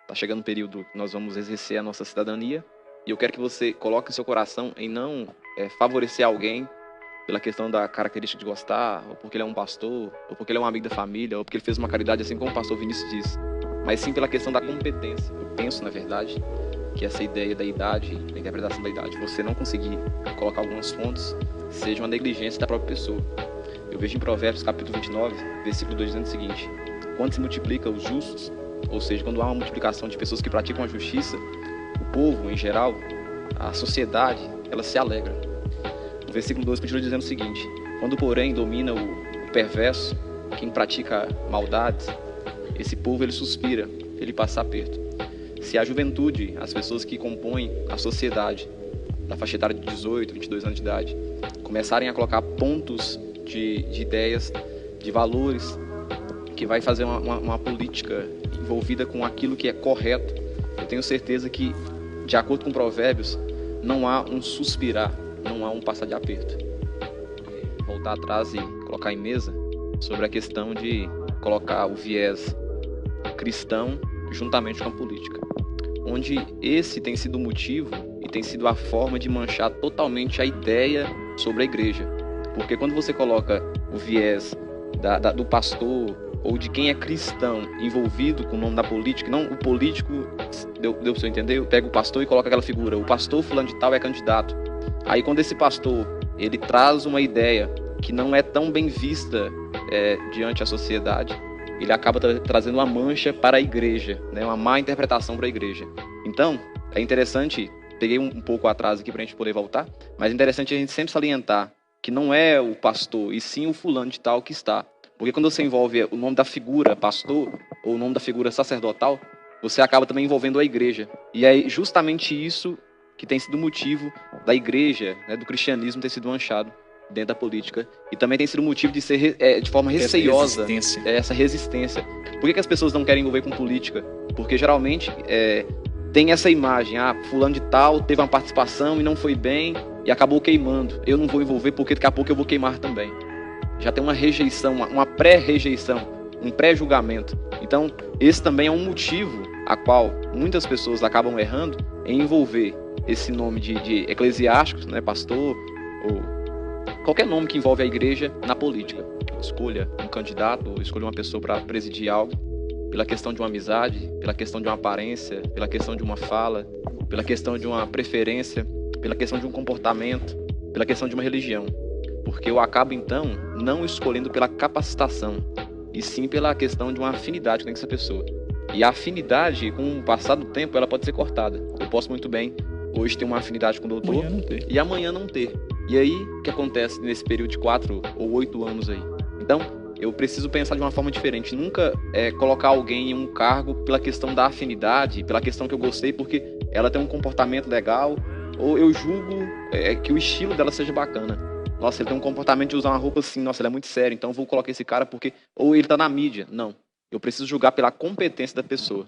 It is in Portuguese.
Tá chegando um período que nós vamos exercer a nossa cidadania, e eu quero que você coloque em seu coração em não favorecer alguém pela questão da característica de gostar, ou porque ele é um pastor, ou porque ele é um amigo da família, ou porque ele fez uma caridade, assim como o pastor Vinícius disse, mas sim pela questão da competência. Eu penso, na verdade, que essa ideia da idade, da interpretação da idade, você não conseguir colocar algumas fontes, seja uma negligência da própria pessoa. Eu vejo em Provérbios, capítulo 29, versículo 2, dizendo o seguinte: quando se multiplica os justos, ou seja, quando há uma multiplicação de pessoas que praticam a justiça, o povo, em geral, a sociedade, ela se alegra. O versículo 2 continua dizendo o seguinte: quando, porém, domina o perverso, quem pratica maldades, esse povo, ele suspira, ele passa aperto. Se a juventude, as pessoas que compõem a sociedade, da faixa etária de 18, 22 anos de idade, começarem a colocar pontos de ideias, de valores, que vai fazer uma política envolvida com aquilo que é correto, eu tenho certeza que, de acordo com Provérbios, não há um suspirar, não há um passar de aperto. Voltar atrás e colocar em mesa sobre a questão de colocar o viés cristão juntamente com a política, onde esse tem sido o motivo e tem sido a forma de manchar totalmente a ideia sobre a igreja. Porque quando você coloca o viés do pastor ou de quem é cristão envolvido com o nome da política, não o político, deu para você entender? Pega o pastor e coloca aquela figura, o pastor fulano de tal é candidato. Aí quando esse pastor, ele traz uma ideia que não é tão bem vista diante da sociedade, ele acaba trazendo uma mancha para a igreja, né? Uma má interpretação para a igreja. Então, é interessante, peguei um pouco atrás aqui para a gente poder voltar, mas é interessante a gente sempre salientar que não é o pastor, e sim o fulano de tal que está. Porque quando você envolve o nome da figura pastor, ou o nome da figura sacerdotal, você acaba também envolvendo a igreja. E é justamente isso que tem sido o motivo da igreja, né, do cristianismo ter sido manchado dentro da política. E também tem sido motivo de ser de forma receiosa essa resistência. Por que as pessoas não querem envolver com política? Porque geralmente tem essa imagem, fulano de tal teve uma participação e não foi bem e acabou queimando. Eu não vou envolver porque daqui a pouco eu vou queimar também. Já tem uma rejeição, uma pré-rejeição, um pré-julgamento. Então, esse também é um motivo a qual muitas pessoas acabam errando em envolver esse nome de eclesiásticos, né, pastor, ou qualquer nome que envolve a igreja na política. Escolha um candidato, ou escolha uma pessoa para presidir algo, pela questão de uma amizade, pela questão de uma aparência, pela questão de uma fala, pela questão de uma preferência, pela questão de um comportamento, pela questão de uma religião. Porque eu acabo, então, não escolhendo pela capacitação, e sim pela questão de uma afinidade com essa pessoa. E a afinidade, com o passar do tempo, ela pode ser cortada. Eu posso muito bem hoje ter uma afinidade com o doutor e amanhã não ter. E aí, o que acontece nesse período de 4 ou 8 anos aí? Então, eu preciso pensar de uma forma diferente. Nunca colocar alguém em um cargo pela questão da afinidade, pela questão que eu gostei, porque ela tem um comportamento legal, ou eu julgo que o estilo dela seja bacana. Nossa, ele tem um comportamento de usar uma roupa assim, nossa, ele é muito sério, então eu vou colocar esse cara porque... Ou ele tá na mídia. Não. Eu preciso julgar pela competência da pessoa.